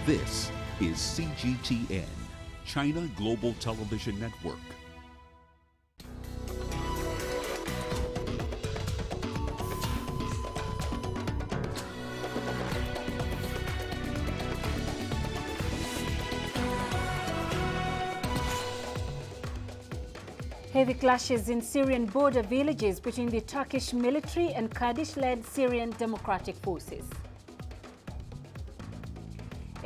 This is CGTN, China Global Television Network. Heavy clashes in Syrian border villages between the Turkish military and Kurdish-led Syrian Democratic Forces.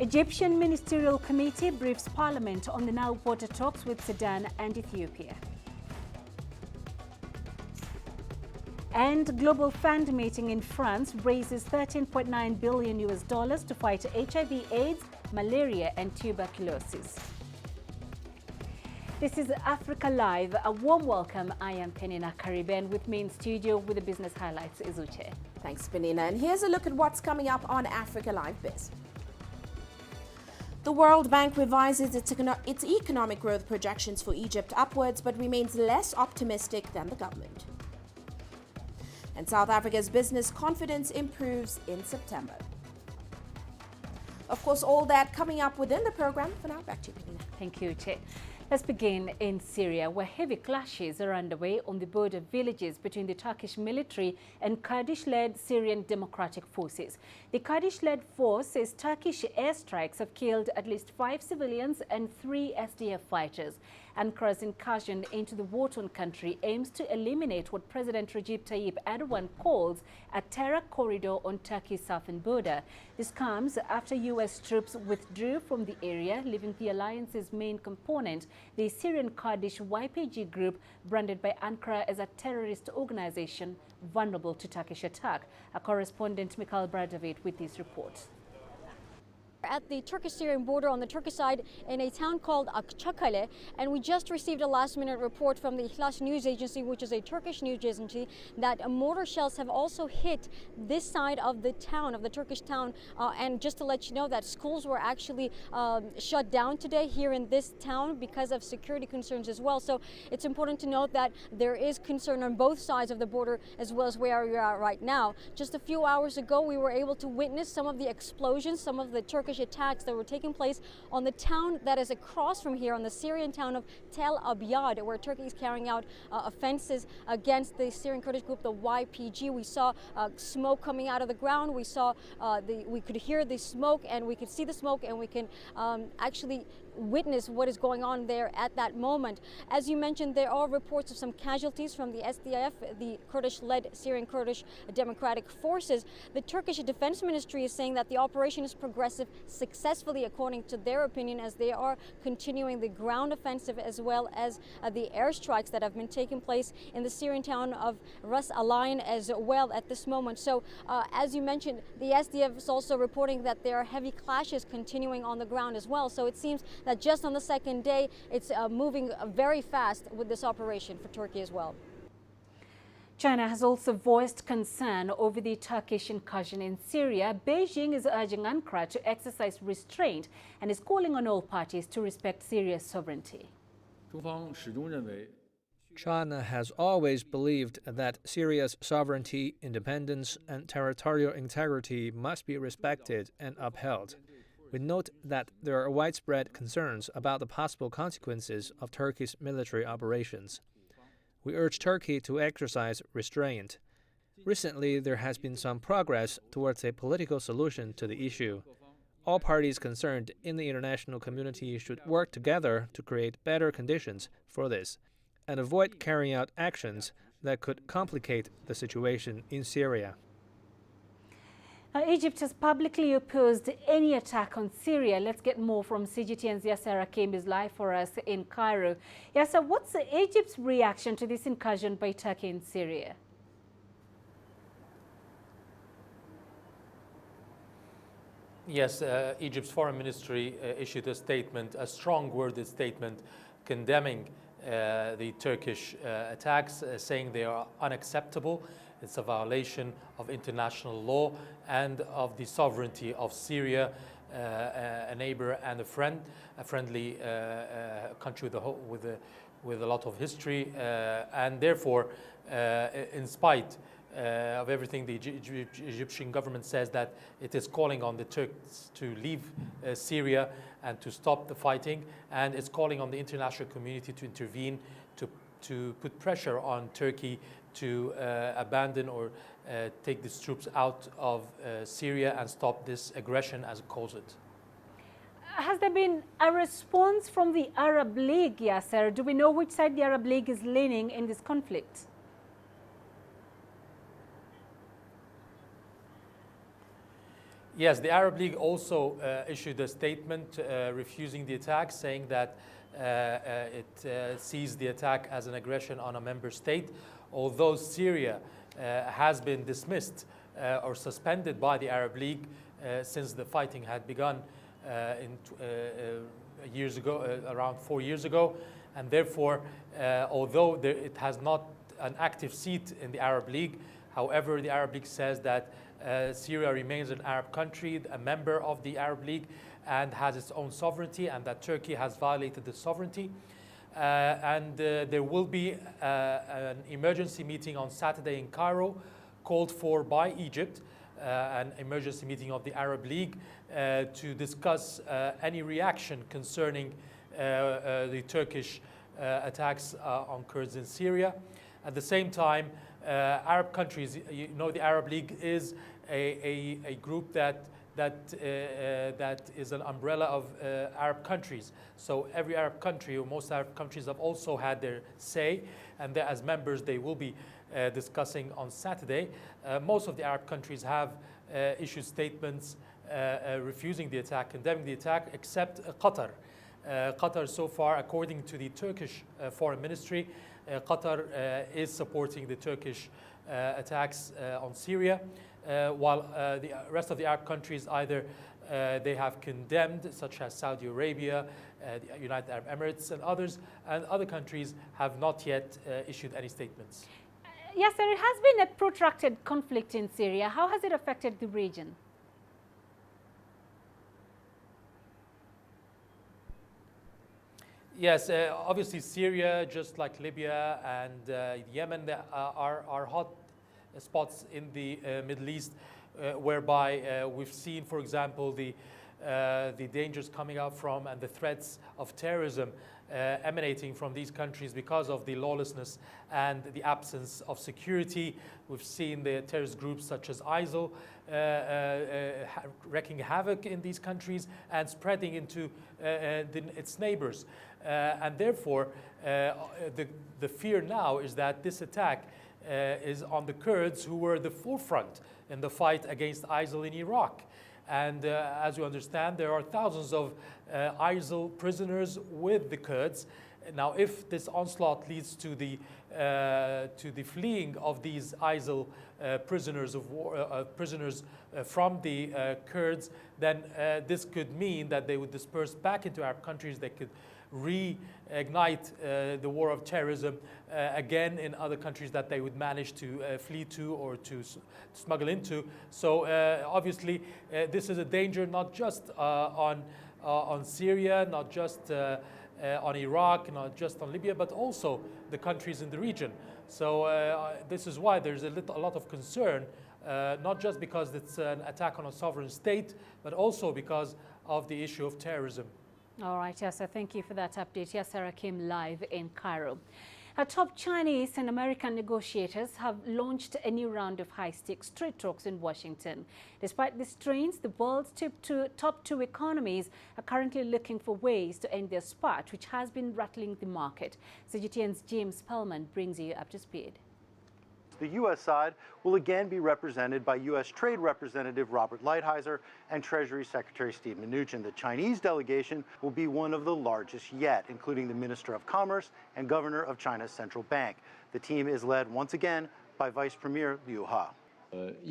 Egyptian Ministerial Committee briefs Parliament on the Nile border talks with Sudan and Ethiopia. And Global Fund meeting in France raises $13.9 billion to fight HIV/AIDS, malaria and tuberculosis. This is Africa Live. A warm welcome. I am Peninah Karibe, and with me in studio with the business highlights is Uche. Thanks, Peninah. And here's a look at what's coming up on Africa Live Biz. The World Bank revises its economic growth projections for Egypt upwards, but remains less optimistic than the government. And South Africa's business confidence improves in September. Of course, all that coming up within the program. For now, back to you, Peninah. Thank you, Uche. Let's begin in Syria, where heavy clashes are underway on the border villages between the Turkish military and Kurdish-led Syrian Democratic Forces. The Kurdish-led force says Turkish airstrikes have killed at least 5 civilians and 3 SDF fighters. Ankara's incursion into the war-torn country aims to eliminate what President Recep Tayyip Erdogan calls a terror corridor on Turkey's southern border. This comes after U.S. troops withdrew from the area, leaving the alliance's main component, the Syrian Kurdish YPG group, branded by Ankara as a terrorist organization vulnerable to Turkish attack. Our correspondent Mikhail Bradovic with this report. At the Turkish-Syrian border on the Turkish side in a town called Akçakale, and we just received a last-minute report from the İhlas news agency, which is a Turkish news agency, that mortar shells have also hit this side of the town, of the Turkish town. And just to let you know that schools were actually shut down today here in this town because of security concerns as well. So it's important to note that there is concern on both sides of the border as well as where we are right now. Just a few hours ago, we were able to witness some of the explosions, some of the Turkish attacks that were taking place on the town that is across from here, on the Syrian town of Tel Abyad, where Turkey is carrying out offenses against the Syrian Kurdish group, the YPG. We saw smoke coming out of the ground. We saw we could hear the smoke, and we could see the smoke, and we can actually witness what is going on there at that moment. As you mentioned, there are reports of some casualties from the SDF, the Kurdish-led Syrian Kurdish Democratic Forces. The Turkish Defense Ministry is saying that the operation is progressive successfully, according to their opinion, as they are continuing the ground offensive as well as the airstrikes that have been taking place in the Syrian town of Ras Alain as well at this moment. So as you mentioned, the SDF is also reporting that there are heavy clashes continuing on the ground as well. So it seems that just on the second day, it's moving very fast with this operation for Turkey as well. China has also voiced concern over the Turkish incursion in Syria. Beijing is urging Ankara to exercise restraint and is calling on all parties to respect Syria's sovereignty. China has always believed that Syria's sovereignty, independence, and territorial integrity must be respected and upheld. We note that there are widespread concerns about the possible consequences of Turkey's military operations. We urge Turkey to exercise restraint. Recently, there has been some progress towards a political solution to the issue. All parties concerned in the international community should work together to create better conditions for this and avoid carrying out actions that could complicate the situation in Syria. Egypt has publicly opposed any attack on Syria. Let's get more from CGTN's Yasser Hakim, is live for us in Cairo. Yasser, what's Egypt's reaction to this incursion by Turkey in Syria? Yes, Egypt's foreign ministry issued a statement, a strong worded statement condemning the Turkish attacks, saying they are unacceptable. It's a violation of international law and of the sovereignty of Syria, a neighbor and a friend, a friendly country with a lot of history, and therefore, in spite of everything, the Egyptian government says that it is calling on the Turks to leave Syria and to stop the fighting, and it's calling on the international community to intervene, to put pressure on Turkey to abandon or take these troops out of Syria and stop this aggression, as it calls it. Has there been a response from the Arab League, Yasser? Do we know which side the Arab League is leaning in this conflict? Yes, the Arab League also issued a statement refusing the attack, saying that it sees the attack as an aggression on a member state, although Syria has been dismissed or suspended by the Arab League since the fighting had begun years ago, around 4 years ago, and therefore, although it has not an active seat in the Arab League, however, the Arab League says that Syria remains an Arab country, a member of the Arab League, and has its own sovereignty, and that Turkey has violated the sovereignty. There will be an emergency meeting on Saturday in Cairo, called for by Egypt, an emergency meeting of the Arab League to discuss any reaction concerning the Turkish attacks on Kurds in Syria. At the same time, Arab countries, you know, the Arab League is a group that is an umbrella of Arab countries. So every Arab country, or most Arab countries, have also had their say, and as members they will be discussing on Saturday. Most of the Arab countries have issued statements refusing the attack, condemning the attack, except Qatar. Qatar so far, according to the Turkish Foreign Ministry, Qatar is supporting the Turkish attacks on Syria, while the rest of the Arab countries either they have condemned, such as Saudi Arabia, the United Arab Emirates and other countries have not yet issued any statements. Yes, there has been a protracted conflict in Syria. How has it affected the region? Yes, obviously Syria, just like Libya and Yemen, are hot spots in the Middle East, whereby we've seen, for example, the dangers coming out from and the threats of terrorism emanating from these countries because of the lawlessness and the absence of security. We've seen the terrorist groups such as ISIL wreaking havoc in these countries and spreading into its neighbors. And therefore, the fear now is that this attack is on the Kurds, who were the forefront in the fight against ISIL in Iraq. And as you understand, there are thousands of ISIL prisoners with the Kurds. Now, if this onslaught leads to the fleeing of these ISIL prisoners of war, from the Kurds, then this could mean that they would disperse back into Arab countries. They could reignite the war of terrorism again in other countries that they would manage to flee to or to smuggle into. So obviously this is a danger not just on Syria, not just on Iraq, not just on Libya, but also the countries in the region. So this is why there's a lot of concern, not just because it's an attack on a sovereign state, but also because of the issue of terrorism. All right, Yasser, thank you for that update. Yasser Hakim live in Cairo. Our top Chinese and American negotiators have launched a new round of high-stakes trade talks in Washington. Despite the strains, the world's top two economies are currently looking for ways to end their spat, which has been rattling the market. CGTN's James Spellman brings you up to speed. The U.S. side will again be represented by U.S. Trade Representative Robert Lighthizer and Treasury Secretary Steve Mnuchin. The Chinese delegation will be one of the largest yet, including the Minister of Commerce and Governor of China's Central Bank. The team is led once again by Vice Premier Liu He. At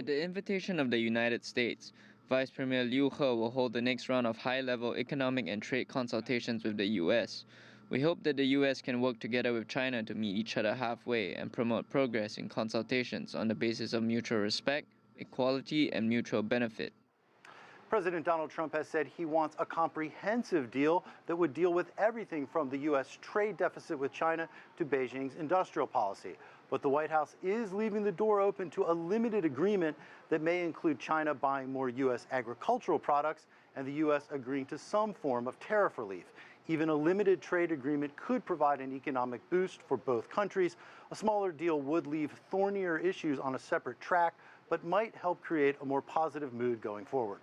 the invitation of the United States, Vice Premier Liu He will hold the next round of high-level economic and trade consultations with the U.S. We hope that the U.S. can work together with China to meet each other halfway and promote progress in consultations on the basis of mutual respect, equality, and mutual benefit. President Donald Trump has said he wants a comprehensive deal that would deal with everything from the U.S. trade deficit with China to Beijing's industrial policy. But the White House is leaving the door open to a limited agreement that may include China buying more U.S. agricultural products and the U.S. agreeing to some form of tariff relief. Even a limited trade agreement could provide an economic boost for both countries. A smaller deal would leave thornier issues on a separate track, but might help create a more positive mood going forward.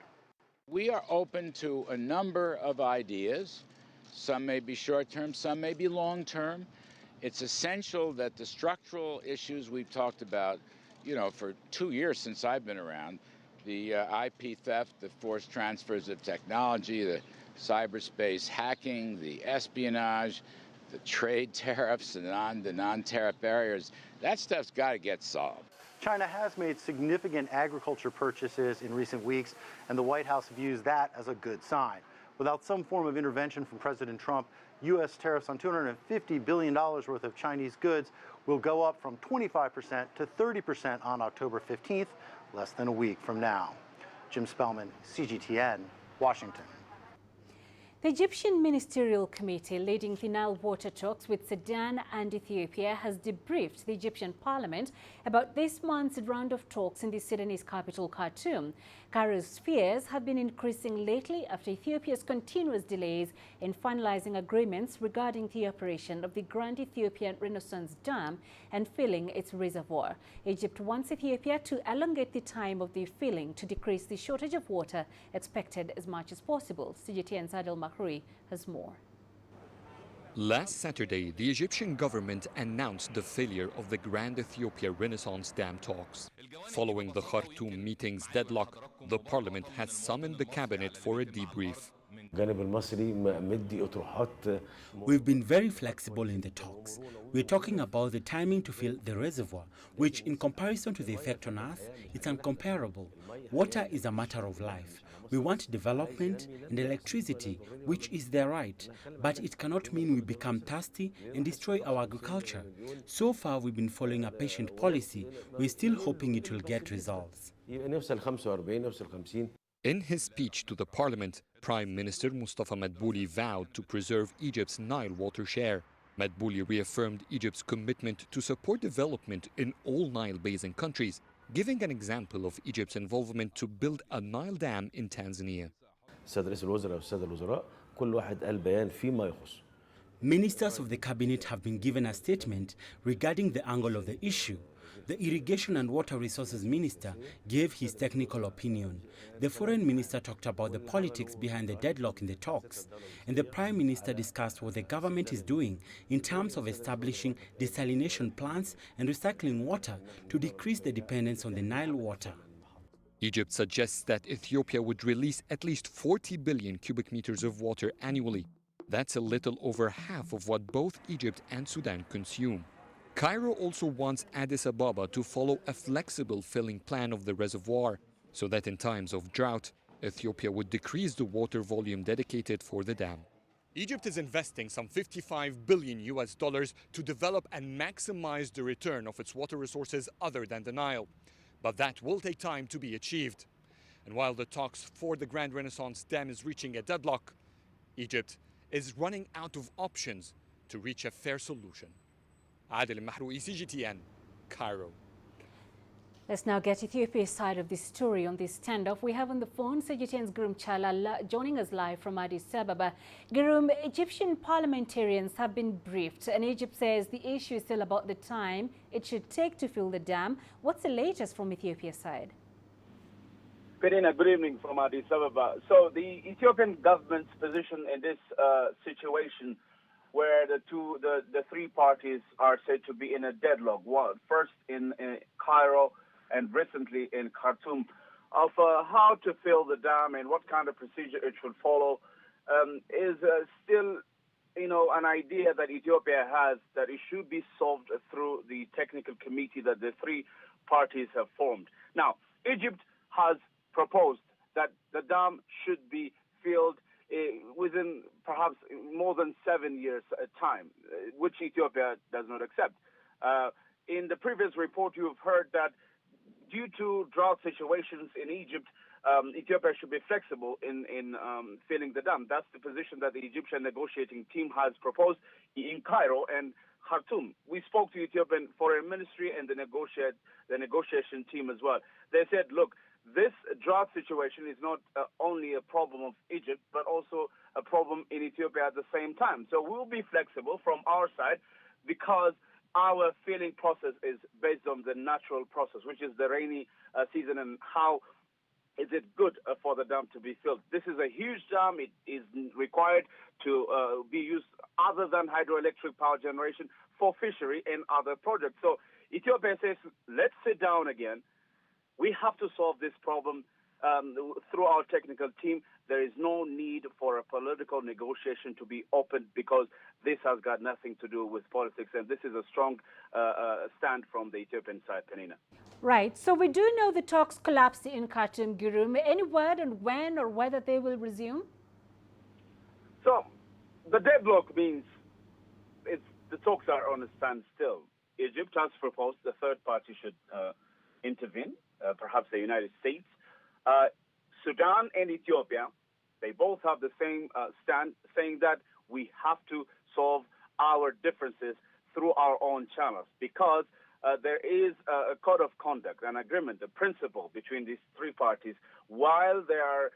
We are open to a number of ideas. Some may be short-term, some may be long-term. It's essential that the structural issues we've talked about, for 2 years since I've been around, the IP theft, the forced transfers of technology, the cyberspace hacking, the espionage, the trade tariffs, the non-tariff barriers, that stuff's got to get solved. China has made significant agriculture purchases in recent weeks, and the White House views that as a good sign. Without some form of intervention from President Trump, U.S. tariffs on $250 billion worth of Chinese goods will go up from 25% to 30% on October 15th, less than a week from now. Jim Spellman, CGTN, Washington. The Egyptian Ministerial Committee leading the Nile water talks with Sudan and Ethiopia has debriefed the Egyptian parliament about this month's round of talks in the Sudanese capital, Khartoum. Cairo's fears have been increasing lately after Ethiopia's continuous delays in finalizing agreements regarding the operation of the Grand Ethiopian Renaissance Dam and filling its reservoir. Egypt wants Ethiopia to elongate the time of the filling to decrease the shortage of water expected as much as possible. CGTN's Adel Mahroui has more. Last Saturday, the Egyptian government announced the failure of the Grand Ethiopia Renaissance Dam talks. Following the Khartoum meeting's deadlock, the parliament has summoned the cabinet for a debrief. We've been very flexible in the talks. We're talking about the timing to fill the reservoir, which in comparison to the effect on Earth, it's incomparable. Water is a matter of life. We want development and electricity, which is their right, but it cannot mean we become thirsty and destroy our agriculture. So far, we've been following a patient policy. We're still hoping it will get results. In his speech to the parliament, Prime Minister Mustafa Madbouli vowed to preserve Egypt's Nile water share. Madbouli reaffirmed Egypt's commitment to support development in all Nile Basin countries, giving an example of Egypt's involvement to build a Nile dam in Tanzania. Ministers of the cabinet have been given a statement regarding the angle of the issue. The Irrigation and Water Resources Minister gave his technical opinion. The Foreign Minister talked about the politics behind the deadlock in the talks. And the Prime Minister discussed what the government is doing in terms of establishing desalination plants and recycling water to decrease the dependence on the Nile water. Egypt suggests that Ethiopia would release at least 40 billion cubic meters of water annually. That's a little over half of what both Egypt and Sudan consume. Cairo also wants Addis Ababa to follow a flexible filling plan of the reservoir, so that in times of drought, Ethiopia would decrease the water volume dedicated for the dam. Egypt is investing some $55 billion to develop and maximize the return of its water resources other than the Nile. But that will take time to be achieved. And while the talks for the Grand Renaissance Dam is reaching a deadlock, Egypt is running out of options to reach a fair solution. Adel Mahroui, CGTN, Cairo. Let's now get Ethiopia's side of the story on this standoff. We have on the phone CGTN's Girum Chala joining us live from Addis Ababa. Girum, Egyptian parliamentarians have been briefed and Egypt says the issue is still about the time it should take to fill the dam. What's the latest from Ethiopia's side? Peninah, good evening from Addis Ababa. So the Ethiopian government's position in this situation where the three parties are said to be in a deadlock, first in Cairo and recently in Khartoum, of how to fill the dam and what kind of procedure it should follow, is still, an idea that Ethiopia has that it should be solved through the technical committee that the three parties have formed. Now, Egypt has proposed that the dam should be filled within perhaps more than 7 years' time, which Ethiopia does not accept. In the previous report, you have heard that due to drought situations in Egypt, Ethiopia should be flexible in filling the dam. That's the position that the Egyptian negotiating team has proposed in Cairo and Khartoum. We spoke to Ethiopian Foreign Ministry and the negotiation team as well. They said, look, this drought situation is not only a problem of Egypt, but also a problem in Ethiopia at the same time. So we'll be flexible from our side because our filling process is based on the natural process, which is the rainy season, and how is it good for the dam to be filled. This is a huge dam. It is required to be used other than hydroelectric power generation for fishery and other projects. So Ethiopia says, let's sit down again. We have to solve this problem through our technical team. There is no need for a political negotiation to be opened because this has got nothing to do with politics, and this is a strong stand from the Ethiopian side, Peninah. Right. So we do know the talks collapsed in Khartoum, Girum. Any word on when or whether they will resume? So the deadlock means the talks are on a standstill. Egypt has proposed the third party should intervene, perhaps the United States. Sudan and Ethiopia, they both have the same stand, saying that we have to solve our differences through our own channels because there is a code of conduct, an agreement, a principle between these three parties. While they are,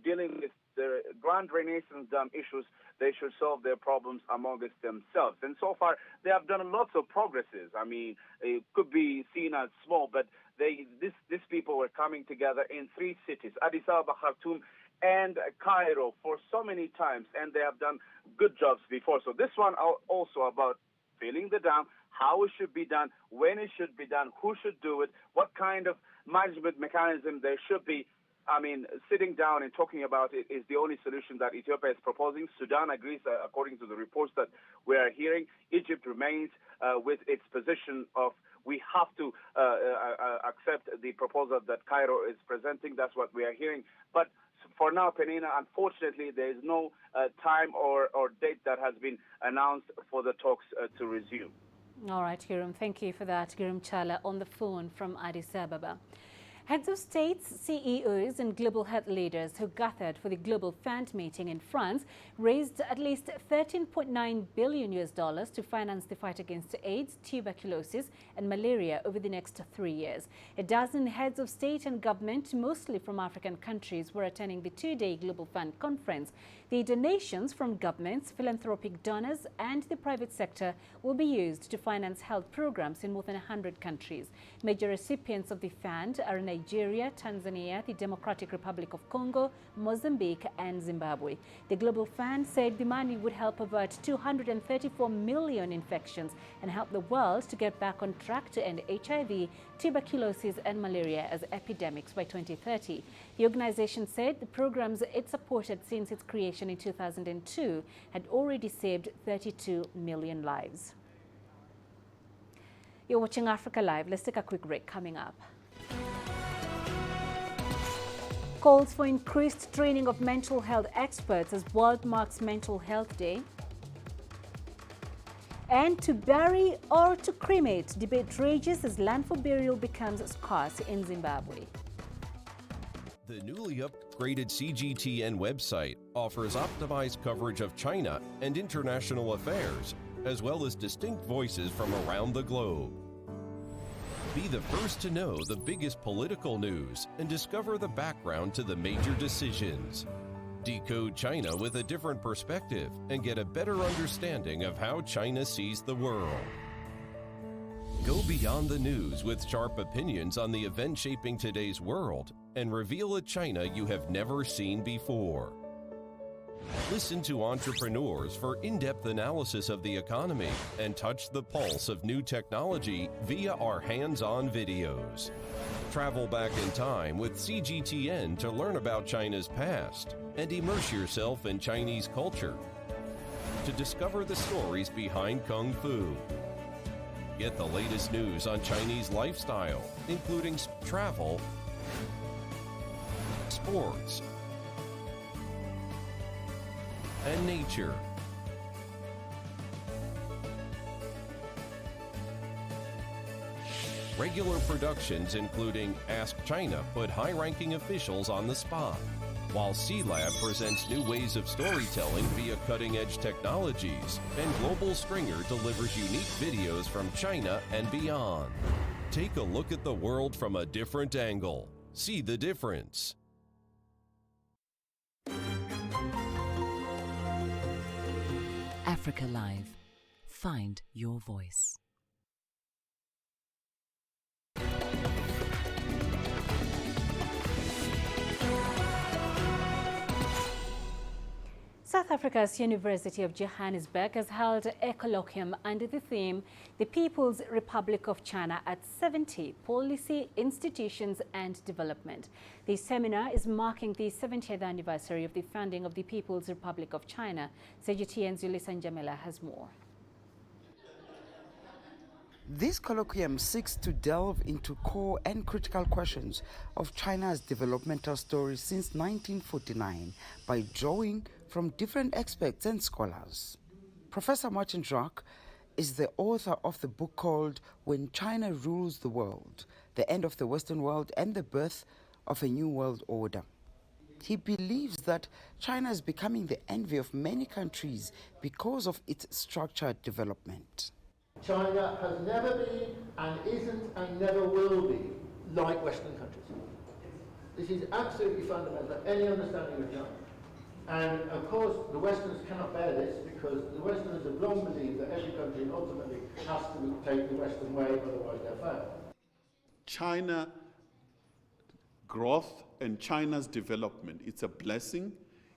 dealing with the Grand Renaissance Dam issues, they should solve their problems amongst themselves. And so far, they have done lots of progresses. I mean, it could be seen as small, but these people were coming together in three cities, Addis Ababa, Khartoum, and Cairo for so many times, and they have done good jobs before. So this one also about filling the dam, how it should be done, when it should be done, who should do it, what kind of management mechanism there should be. I mean, sitting down and talking about it is the only solution that Ethiopia is proposing. Sudan agrees, according to the reports that we are hearing. Egypt remains with its position of we have to accept the proposal that Cairo is presenting. That's what we are hearing. But for now, Peninah, unfortunately, there is no time or date that has been announced for the talks to resume. All right, Girum, thank you for that. Girum Chala on the phone from Addis Ababa. Heads of states, CEOs and global health leaders who gathered for the Global Fund meeting in France raised at least $13.9 billion to finance the fight against AIDS, tuberculosis and malaria over the next 3 years. A dozen heads of state and government, mostly from African countries, were attending the two-day Global Fund conference. The donations from governments, philanthropic donors and the private sector will be used to finance health programs in more than 100 countries. Major recipients of the fund are Nigeria, Tanzania, the Democratic Republic of Congo, Mozambique and Zimbabwe. The Global Fund said the money would help avert 234 million infections and help the world to get back on track to end HIV, tuberculosis and malaria as epidemics by 2030. The organization said the programs it supported since its creation in 2002 had already saved 32 million lives. You're watching Africa Live. Let's take a quick break. Coming up. Calls for increased training of mental health experts as world marks Mental Health Day. And to bury or to cremate, debate rages as land for burial becomes scarce in Zimbabwe. The newly upgraded CGTN website offers optimized coverage of China and international affairs, as well as distinct voices from around the globe. Be the first to know the biggest political news and discover the background to the major decisions. Decode China with a different perspective and get a better understanding of how China sees the world. Go beyond the news with sharp opinions on the event shaping today's world and reveal a China you have never seen before. Listen to entrepreneurs for in-depth analysis of the economy and touch the pulse of new technology via our hands-on videos. Travel back in time with CGTN to learn about China's past and immerse yourself in Chinese culture to discover the stories behind Kung Fu. Get the latest news on Chinese lifestyle, including travel, sports, and nature. Regular productions including Ask China put high-ranking officials on the spot, while C-Lab presents new ways of storytelling via cutting-edge technologies, and Global Stringer delivers unique videos from China and beyond. Take a look at the world from a different angle. See the difference. Africa Live. Find your voice. South Africa's University of Johannesburg has held a colloquium under the theme, The People's Republic of China at 70, Policy, Institutions and Development. The seminar is marking the 70th anniversary of the founding of the People's Republic of China. CGTN's Ulysses Njamela has more. This colloquium seeks to delve into core and critical questions of China's developmental story since 1949 by drawing from different experts and scholars. Professor Martin Jacques is the author of the book called When China Rules the World, The End of the Western World and the Birth of a New World Order. He believes that China is becoming the envy of many countries because of its structured development. China has never been and isn't and never will be like Western countries. This is absolutely fundamental to any understanding of China. And of course, the Westerners cannot bear this because the Westerners have long believed that every country ultimately has to take the Western way, otherwise they'll fail. China growth and China's development, it's a blessing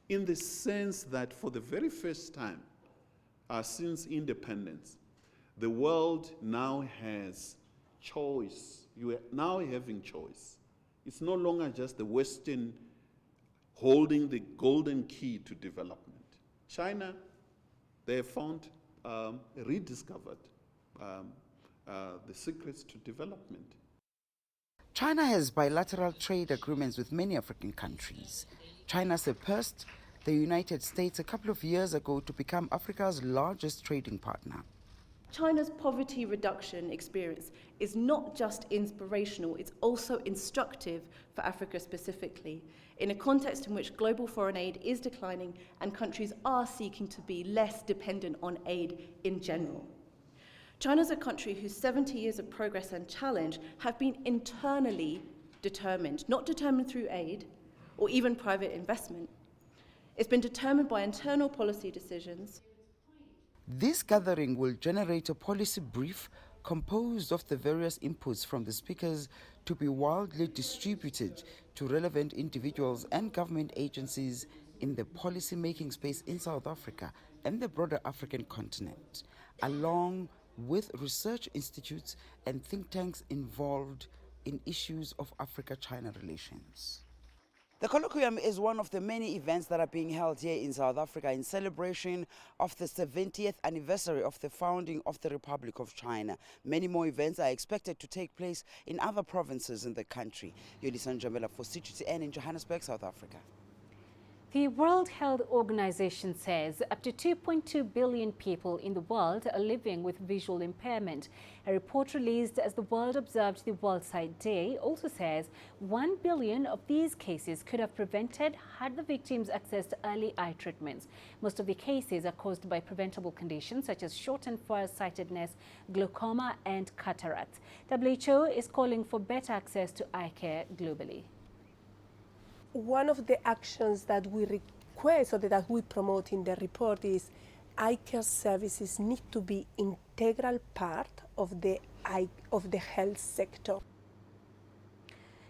in the sense that for the very first time since independence, the world now has choice. You are now having choice. It's no longer just the Western holding the golden key to development. China, they have found, rediscovered the secrets to development. China has bilateral trade agreements with many African countries. China surpassed the United States a couple of years ago to become Africa's largest trading partner. China's poverty reduction experience is not just inspirational, it's also instructive for Africa specifically, in a context in which global foreign aid is declining and countries are seeking to be less dependent on aid in general. China's a country whose 70 years of progress and challenge have been internally determined, not determined through aid or even private investment. It's been determined by internal policy decisions. This gathering will generate a policy brief composed of the various inputs from the speakers to be widely distributed to relevant individuals and government agencies in the policy-making space in South Africa and the broader African continent, along with research institutes and think tanks involved in issues of Africa-China relations. The colloquium is one of the many events that are being held here in South Africa in celebration of the 70th anniversary of the founding of the Republic of China. Many more events are expected to take place in other provinces in the country. Ulysses Njamela for CGTN in Johannesburg, South Africa. The World Health Organization says up to 2.2 billion people in the world are living with visual impairment. A report released as the world observed the World Sight Day also says 1 billion of these cases could have prevented had the victims accessed early eye treatments. Most of the cases are caused by preventable conditions such as short and far-sightedness, glaucoma and cataract. WHO is calling for better access to eye care globally. One of the actions that we request or that we promote in the report is eye care services need to be integral part of the health sector.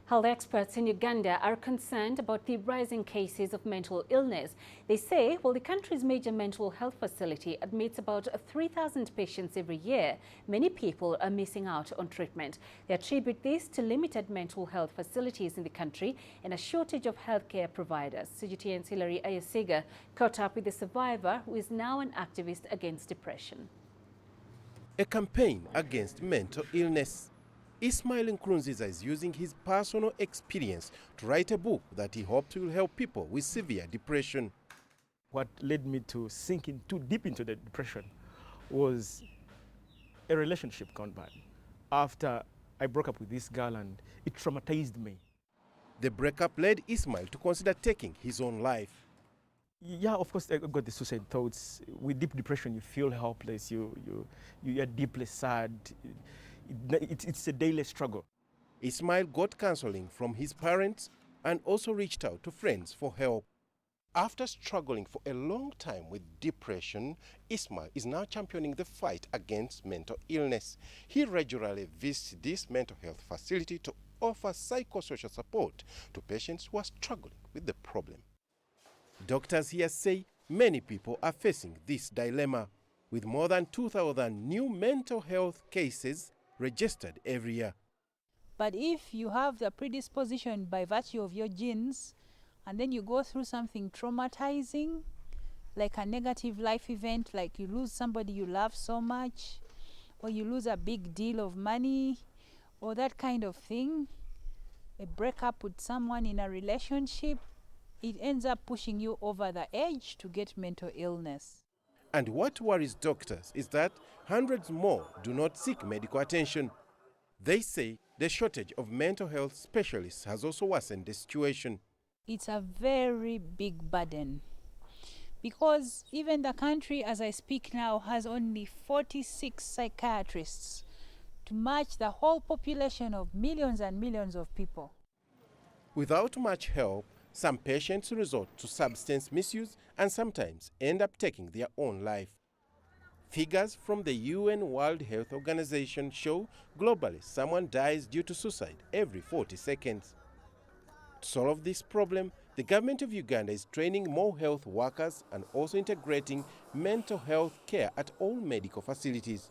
Health experts in Uganda are concerned about the rising cases of mental illness. They say while the country's major mental health facility admits about 3,000 patients every year, many people are missing out on treatment. They attribute this to limited mental health facilities in the country and a shortage of healthcare providers. CGTN's Hilary Ayasiga caught up with the survivor who is now an activist against depression. A campaign against mental illness. Ismail Nkurunziza is using his personal experience to write a book that he hoped will help people with severe depression. What led me to sinking too deep into the depression was a relationship gone bad. After I broke up with this girl and it traumatized me. The breakup led Ismail to consider taking his own life. Yeah, of course, I got the suicide thoughts. With deep depression, you feel helpless, you are deeply sad. It's a daily struggle. Ismail got counseling from his parents and also reached out to friends for help. After struggling for a long time with depression, Ismail is now championing the fight against mental illness. He regularly visits this mental health facility to offer psychosocial support to patients who are struggling with the problem. Doctors here say many people are facing this dilemma, with more than 2,000 new mental health cases registered every year. But if you have the predisposition by virtue of your genes, and then you go through something traumatizing, like a negative life event, like you lose somebody you love so much, or you lose a big deal of money, or that kind of thing, a breakup with someone in a relationship, it ends up pushing you over the edge to get mental illness. And what worries doctors is that hundreds more do not seek medical attention. They say the shortage of mental health specialists has also worsened the situation. It's a very big burden because even the country, as I speak now, has only 46 psychiatrists to match the whole population of millions and millions of people. Without much help, some patients resort to substance misuse and sometimes end up taking their own life. Figures from the UN World Health Organization show globally someone dies due to suicide every 40 seconds. To solve this problem, the government of Uganda is training more health workers and also integrating mental health care at all medical facilities.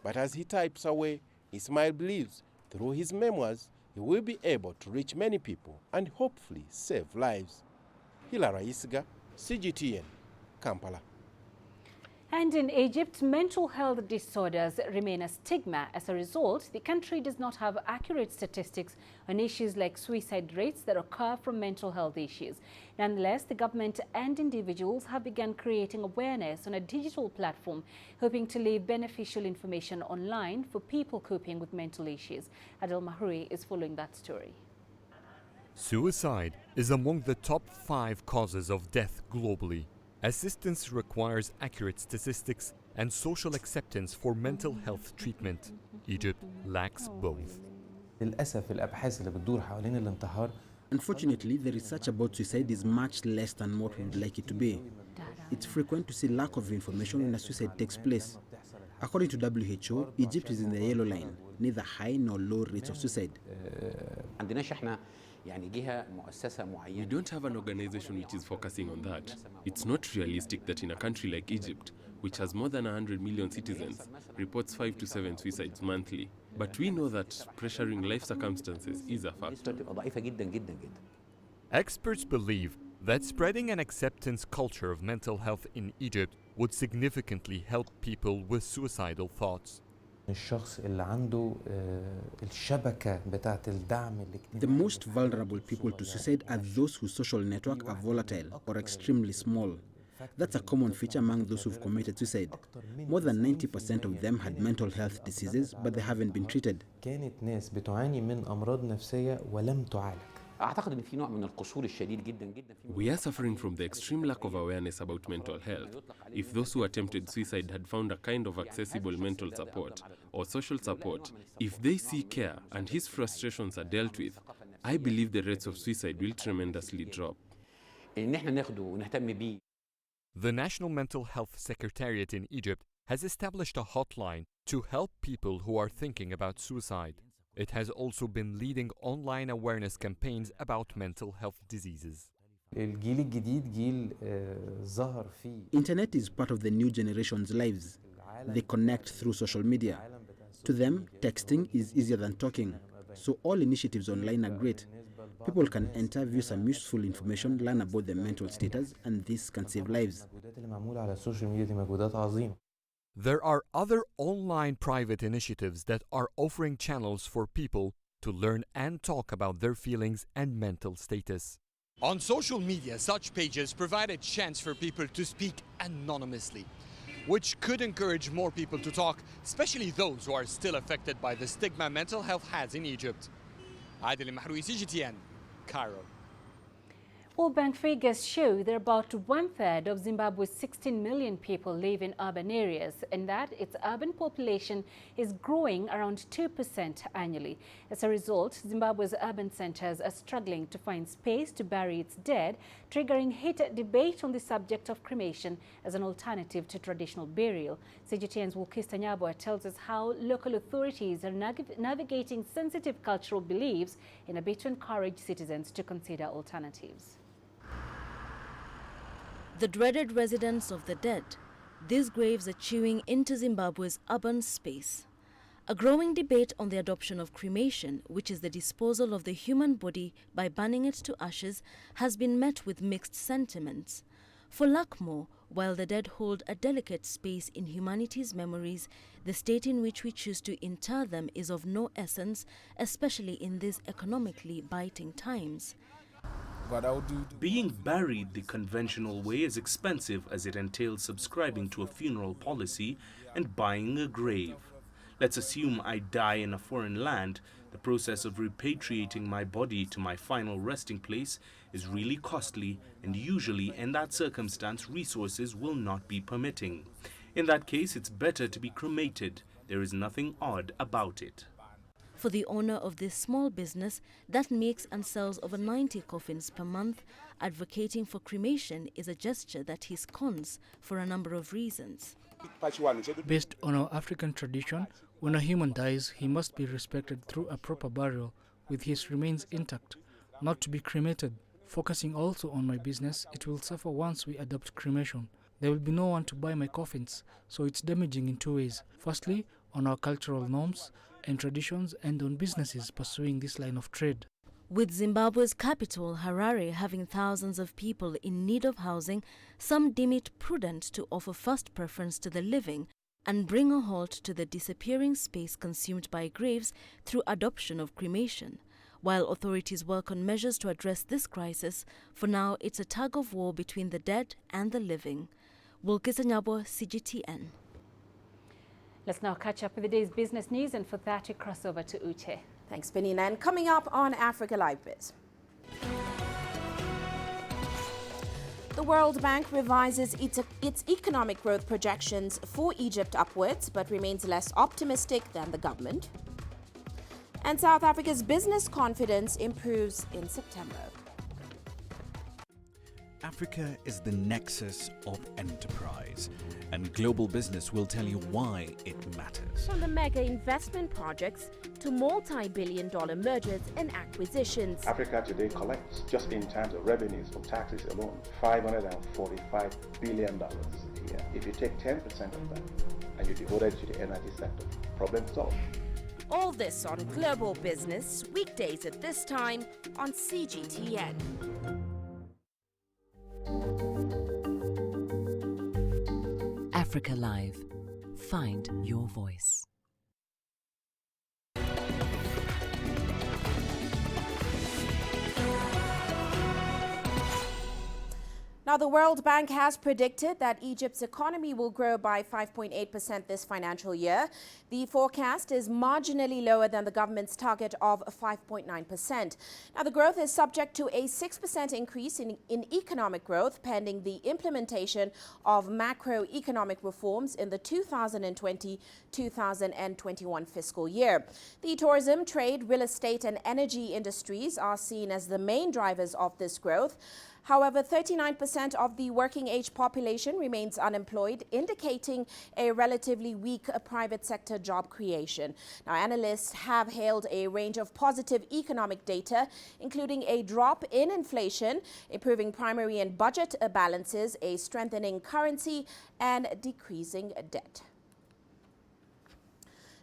But as he types away, Ismail believes through his memoirs he will be able to reach many people and hopefully save lives. Hilara Isiga, CGTN, Kampala. And in Egypt, mental health disorders remain a stigma. As a result, the country does not have accurate statistics on issues like suicide rates that occur from mental health issues. Nonetheless, the government and individuals have begun creating awareness on a digital platform, hoping to leave beneficial information online for people coping with mental issues. Adel Mahuri is following that story. Suicide is among the top 5 causes of death globally. Assistance requires accurate statistics and social acceptance for mental health treatment. Egypt lacks both. Unfortunately, the research about suicide is much less than what we would like it to be. It's frequent to see lack of information when a suicide takes place. According to WHO, Egypt is in the yellow line, neither high nor low rates of suicide. We don't have an organization which is focusing on that. It's not realistic that in a country like Egypt, which has more than 100 million citizens, reports 5 to 7 suicides monthly. But we know that pressuring life circumstances is a factor. Experts believe that spreading an acceptance culture of mental health in Egypt would significantly help people with suicidal thoughts. The most vulnerable people to suicide are those whose social network are volatile or extremely small. That's a common feature among those who've committed suicide. More than 90% of them had mental health diseases, but they haven't been treated. We are suffering from the extreme lack of awareness about mental health. If those who attempted suicide had found a kind of accessible mental support or social support, if they seek care and his frustrations are dealt with, I believe the rates of suicide will tremendously drop. The National Mental Health Secretariat in Egypt has established a hotline to help people who are thinking about suicide. It has also been leading online awareness campaigns about mental health diseases. Internet is part of the new generation's lives. They connect through social media. To them, texting is easier than talking. So all initiatives online are great. People can enter, view some useful information, learn about their mental status, and this can save lives. There are other online private initiatives that are offering channels for people to learn and talk about their feelings and mental status. On social media, such pages provide a chance for people to speak anonymously. which could encourage more people to talk, especially those who are still affected by the stigma mental health has in Egypt. Adil Mahroui, CGTN, Cairo. World Bank figures show that about 1/3 of Zimbabwe's 16 million people live in urban areas and that its urban population is growing around 2% annually. As a result, Zimbabwe's urban centers are struggling to find space to bury its dead, triggering heated debate on the subject of cremation as an alternative to traditional burial. CGTN's Wulkista Nyabwa tells us how local authorities are navigating sensitive cultural beliefs in a bid to encourage citizens to consider alternatives. The dreaded residents of the dead, these graves are chewing into Zimbabwe's urban space. A growing debate on the adoption of cremation, which is the disposal of the human body by burning it to ashes, has been met with mixed sentiments. For Lakmo, while the dead hold a delicate space in humanity's memories, the state in which we choose to inter them is of no essence, especially in these economically biting times. Being buried the conventional way is expensive as it entails subscribing to a funeral policy and buying a grave. Let's assume I die in a foreign land. The process of repatriating my body to my final resting place is really costly, and usually in that circumstance resources will not be permitting. In that case, it's better to be cremated. There is nothing odd about it. For the owner of this small business that makes and sells over 90 coffins per month, advocating for cremation is a gesture that he scorns for a number of reasons. Based on our African tradition, when a human dies, he must be respected through a proper burial with his remains intact, not to be cremated. Focusing also on my business, it will suffer once we adopt cremation. There will be no one to buy my coffins, so it's damaging in two ways. Firstly, on our cultural norms and traditions, and on businesses pursuing this line of trade. With Zimbabwe's capital, Harare, having thousands of people in need of housing, some deem it prudent to offer first preference to the living and bring a halt to the disappearing space consumed by graves through adoption of cremation. While authorities work on measures to address this crisis, for now it's a tug of war between the dead and the living. Wulkista Nyabwa, CGTN. Let's now catch up with the day's business news, and for that we cross over to Uche. Thanks, Peninah. And coming up on Africa Live Biz. The World Bank revises its economic growth projections for Egypt upwards, but remains less optimistic than the government. And South Africa's business confidence improves in September. Africa is the nexus of enterprise, and global business will tell you why it matters. From the mega investment projects to multi-billion-dollar mergers and acquisitions. Africa today collects, just in terms of revenues from taxes alone, $545 billion a year. If you take 10% of that and you devote it to the energy sector, problem solved. All this on Global Business, weekdays at this time on CGTN. Africa Live. Find your voice. Now, the World Bank has predicted that Egypt's economy will grow by 5.8% this financial year. The forecast is marginally lower than the government's target of 5.9%. Now, the growth is subject to a 6% increase in economic growth pending the implementation of macroeconomic reforms in the 2020-2021 fiscal year. The tourism, trade, real estate and energy industries are seen as the main drivers of this growth. However, 39% of the working age population remains unemployed, indicating a relatively weak private sector job creation. Now, analysts have hailed a range of positive economic data, including a drop in inflation, improving primary and budget balances, a strengthening currency, and decreasing debt.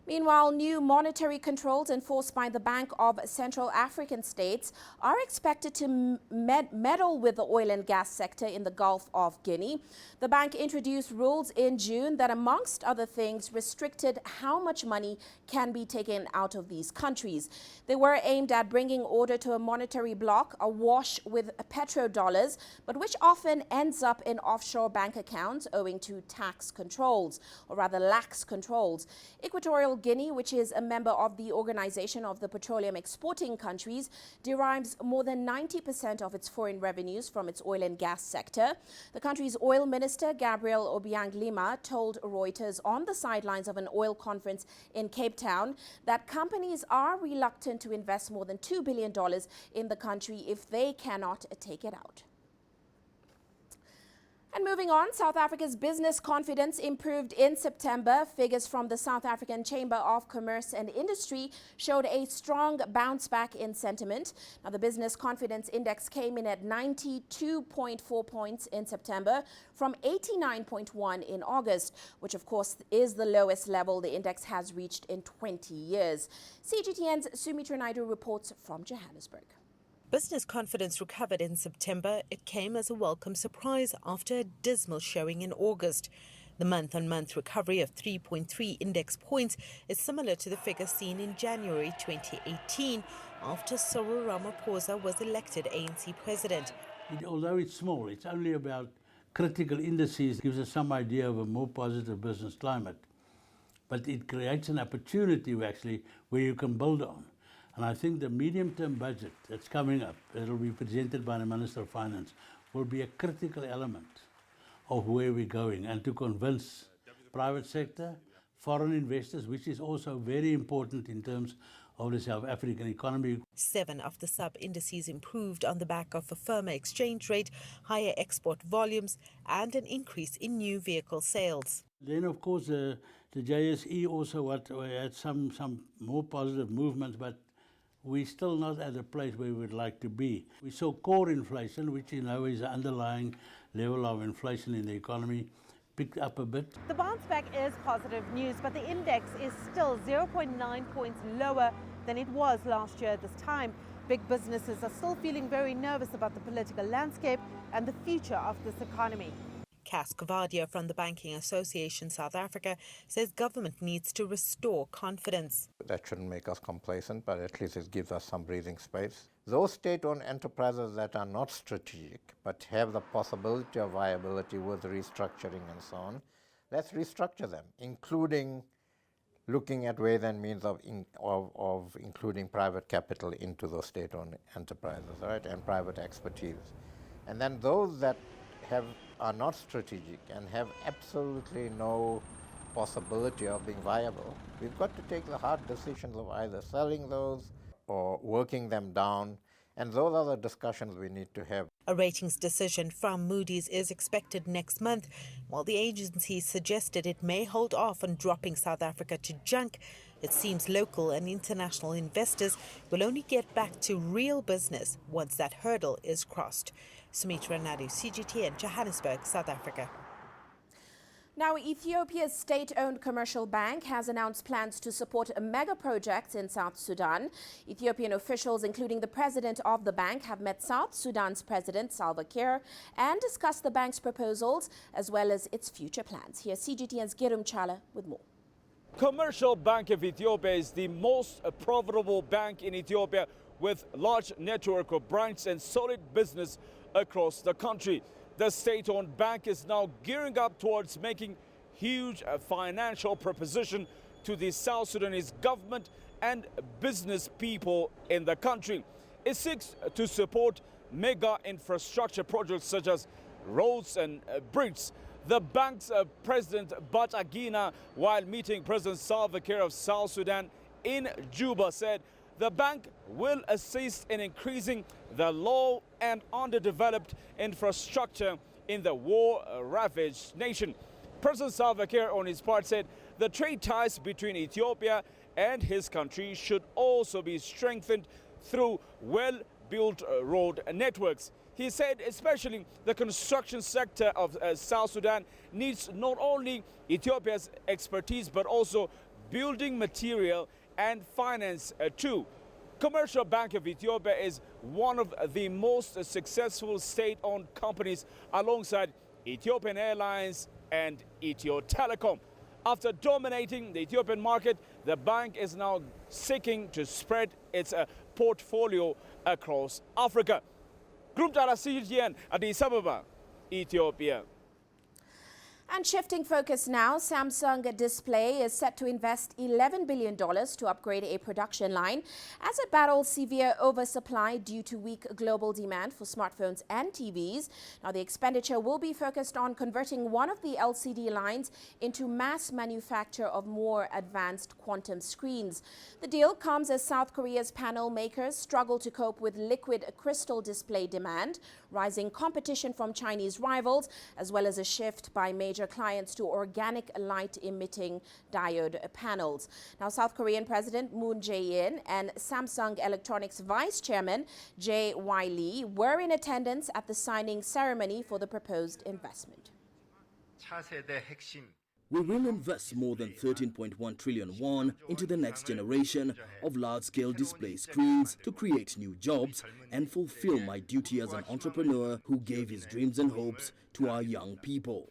Meanwhile, new monetary controls enforced by the Bank of Central African States are expected to meddle with the oil and gas sector in the Gulf of Guinea. The bank introduced rules in June that, amongst other things, restricted how much money can be taken out of these countries. They were aimed at bringing order to a monetary bloc awash with petrodollars, but which often ends up in offshore bank accounts owing to tax controls, or rather lax controls. Equatorial Guinea, which is a member of the Organization of the Petroleum Exporting Countries, derives more than 90% of its foreign revenues from its oil and gas sector. The country's oil minister, Gabriel Obiang Lima, told Reuters on the sidelines of an oil conference in Cape Town that companies are reluctant to invest more than $2 billion in the country if they cannot take it out. And moving on, South Africa's business confidence improved in September. Figures from the South African Chamber of Commerce and Industry showed a strong bounce back in sentiment. Now, the business confidence index came in at 92.4 points in September from 89.1 in August, which of course is the lowest level the index has reached in 20 years. CGTN's Sumitra Naidu reports from Johannesburg. Business confidence recovered in September. It came as a welcome surprise after a dismal showing in August. The month-on-month recovery of 3.3 index points is similar to the figure seen in January 2018 after Cyril Ramaphosa was elected ANC president. Although it's small, it's only about critical indices, gives us some idea of a more positive business climate. But it creates an opportunity actually where you can build on. And I think the medium-term budget that's coming up, that will be presented by the Minister of Finance, will be a critical element of where we're going and to convince private sector, foreign investors, which is also very important in terms of the South African economy. 7 of the sub-indices improved on the back of a firmer exchange rate, higher export volumes and an increase in new vehicle sales. Then, of course, the JSE also had some more positive movements, but we're still not at a place where we would like to be. We saw core inflation, which you know is the underlying level of inflation in the economy, picked up a bit. The bounce back is positive news, but the index is still 0.9 points lower than it was last year at this time. Big businesses are still feeling very nervous about the political landscape and the future of this economy. Cass Kavadia from the Banking Association South Africa says government needs to restore confidence. That shouldn't make us complacent, but at least it gives us some breathing space. Those state-owned enterprises that are not strategic but have the possibility of viability with restructuring and so on, let's restructure them, including looking at ways and means of including private capital into those state-owned enterprises, right, and private expertise. And then those that are not strategic and have absolutely no possibility of being viable, we've got to take the hard decisions of either selling those or working them down, and those are the discussions we need to have. A ratings decision from Moody's is expected next month. While the agency suggested it may hold off on dropping South Africa to junk, it seems local and international investors will only get back to real business once that hurdle is crossed. Sumitra Naidu, CGTN, Johannesburg, South Africa. Now, Ethiopia's state-owned commercial bank has announced plans to support a mega project in South Sudan. Ethiopian officials, including the president of the bank, have met South Sudan's President Salva Kiir and discussed the bank's proposals as well as its future plans. Here's CGTN's Gerum Chala with more. Commercial Bank of Ethiopia is the most profitable bank in Ethiopia, with large network of branches and solid business across the country. The state-owned bank is now gearing up towards making huge financial proposition to the South Sudanese government and business people in the country. It seeks to support mega infrastructure projects such as roads and bridges. The bank's president Batagina, while meeting President Salva Kiir of South Sudan in Juba, said the bank will assist in increasing the low and underdeveloped infrastructure in the war-ravaged nation. President Salva Kiir, on his part, said the trade ties between Ethiopia and his country should also be strengthened through well-built road networks. He said especially the construction sector of South Sudan needs not only Ethiopia's expertise but also building material and finance too. Commercial Bank of Ethiopia is one of the most successful state-owned companies alongside Ethiopian Airlines and Ethio Telecom. After dominating the Ethiopian market, the bank is now seeking to spread its portfolio across Africa. Group Data CGTN, Addis Ababa, Ethiopia. And shifting focus now, Samsung Display is set to invest $11 billion to upgrade a production line as it battles severe oversupply due to weak global demand for smartphones and TVs. Now, the expenditure will be focused on converting one of the LCD lines into mass manufacture of more advanced quantum screens. The deal comes as South Korea's panel makers struggle to cope with liquid crystal display demand, rising competition from Chinese rivals, as well as a shift by major clients to organic light-emitting diode panels. Now, South Korean President Moon Jae-in and Samsung Electronics Vice Chairman Jae-Y Lee were in attendance at the signing ceremony for the proposed investment. We will invest more than 13.1 trillion won into the next generation of large-scale display screens to create new jobs and fulfill my duty as an entrepreneur who gave his dreams and hopes to our young people.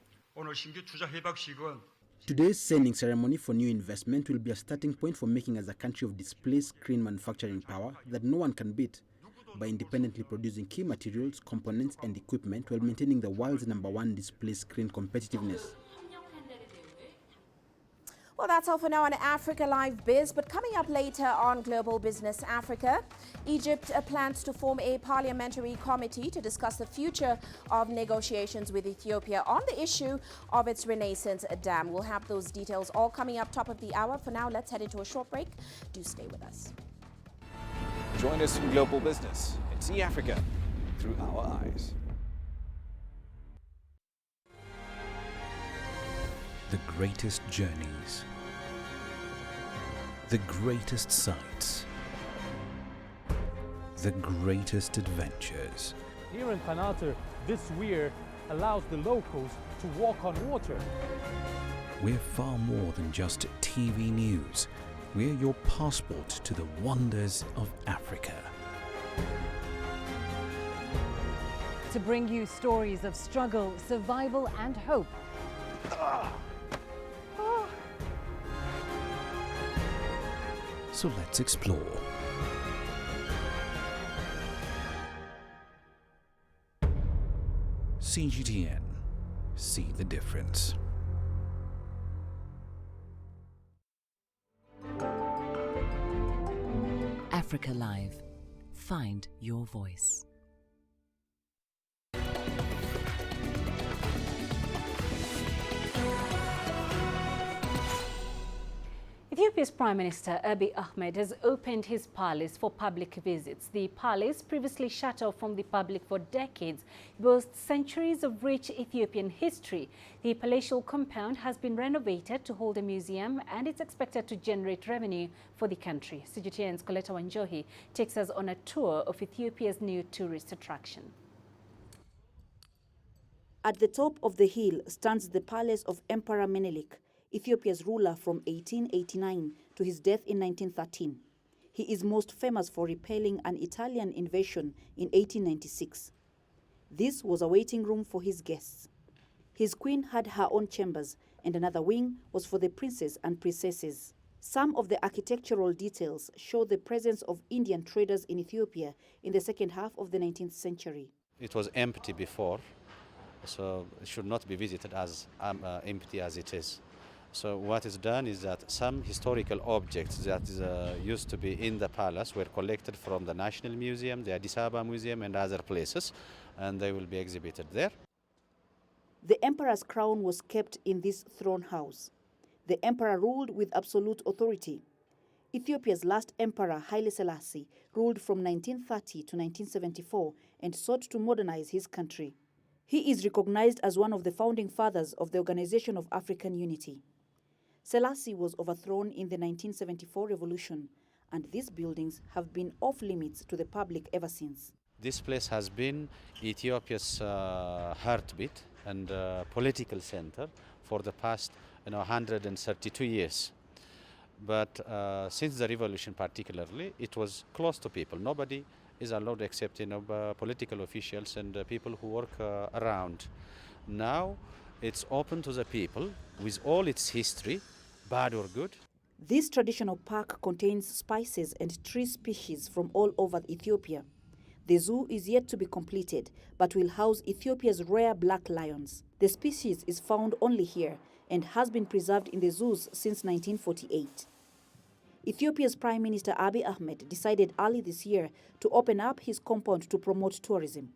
Today's signing ceremony for new investment will be a starting point for making us a country of display screen manufacturing power that no one can beat by independently producing key materials, components and equipment while maintaining the world's #1 display screen competitiveness. Well, that's all for now on Africa Live Biz, but coming up later on Global Business Africa, Egypt plans to form a parliamentary committee to discuss the future of negotiations with Ethiopia on the issue of its Renaissance Dam. We'll have those details all coming up top of the hour. For now, let's head into a short break. Do stay with us. Join us in Global Business and see Africa through our eyes. The greatest journeys, the greatest sights, the greatest adventures. Here in Qanater, this weir allows the locals to walk on water. We're far more than just TV news. We're your passport to the wonders of Africa. To bring you stories of struggle, survival and hope. So let's explore. CGTN. See the difference. Africa Live. Find your voice. Ethiopia's Prime Minister Abiy Ahmed has opened his palace for public visits. The palace, previously shut off from the public for decades, boasts centuries of rich Ethiopian history. The palatial compound has been renovated to hold a museum and it's expected to generate revenue for the country. CGTN's Coletta Wanjohi takes us on a tour of Ethiopia's new tourist attraction. At the top of the hill stands the palace of Emperor Menelik, Ethiopia's ruler from 1889 to his death in 1913. He is most famous for repelling an Italian invasion in 1896. This was a waiting room for his guests. His queen had her own chambers, and another wing was for the princes and princesses. Some of the architectural details show the presence of Indian traders in Ethiopia in the second half of the 19th century. It was empty before, so it should not be visited as empty as it is. So what is done is that some historical objects that used to be in the palace were collected from the National Museum, the Addis Ababa Museum and other places, and they will be exhibited there. The emperor's crown was kept in this throne house. The emperor ruled with absolute authority. Ethiopia's last emperor, Haile Selassie, ruled from 1930 to 1974 and sought to modernize his country. He is recognized as one of the founding fathers of the Organization of African Unity. Selassie was overthrown in the 1974 revolution, and these buildings have been off limits to the public ever since. This place has been Ethiopia's heartbeat and political center for the past 132 years. But since the revolution particularly, it was close to people. Nobody is allowed except political officials and people who work around. Now it's open to the people with all its history, bad or good. This traditional park contains spices and tree species from all over Ethiopia. The zoo is yet to be completed, but will house Ethiopia's rare black lions. The species is found only here and has been preserved in the zoos since 1948. Ethiopia's Prime Minister Abiy Ahmed decided early this year to open up his compound to promote tourism.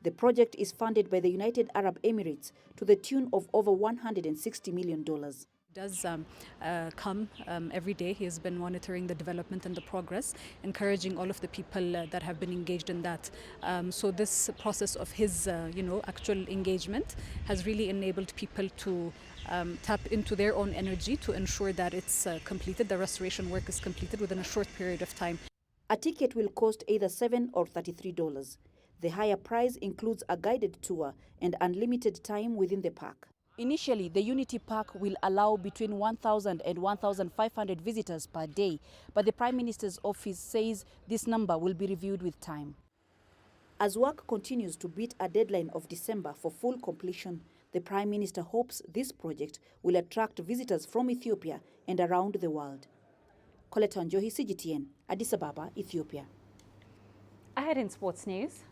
The project is funded by the United Arab Emirates to the tune of over $160 million. Does come every day. He has been monitoring the development and the progress, encouraging all of the people that have been engaged in that. So this process of his, actual engagement has really enabled people to tap into their own energy to ensure that it's completed. The restoration work is completed within a short period of time. A ticket will cost either $7 or $33. The higher price includes a guided tour and unlimited time within the park. Initially, the Unity Park will allow between 1,000 and 1,500 visitors per day, but the Prime Minister's office says this number will be reviewed with time. As work continues to beat a deadline of December for full completion, the Prime Minister hopes this project will attract visitors from Ethiopia and around the world. Colette Njohi, CGTN, Addis Ababa, Ethiopia. Ahead in sports news.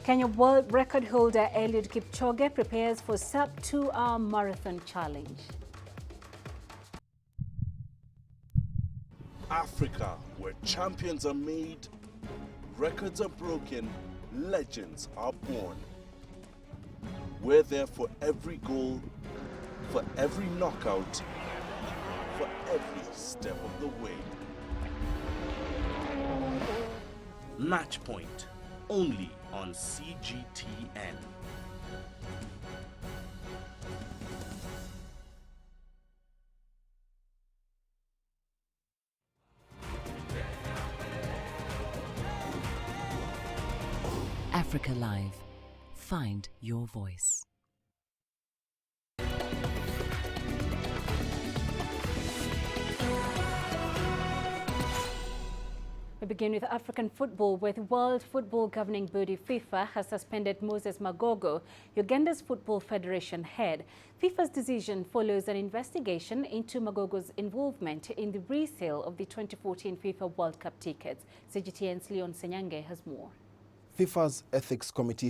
Kenya world record holder Eliud Kipchoge prepares for sub-2-hour marathon challenge. Africa, where champions are made, records are broken, legends are born. We're there for every goal, for every knockout, for every step of the way. Match Point, only on CGTN. Africa Live. Find your voice. We begin with African football, where the World Football Governing Body FIFA has suspended Moses Magogo, Uganda's Football Federation head. FIFA's decision follows an investigation into Magogo's involvement in the resale of the 2014 FIFA World Cup tickets. CGTN's Leon Senyange has more. FIFA's Ethics Committee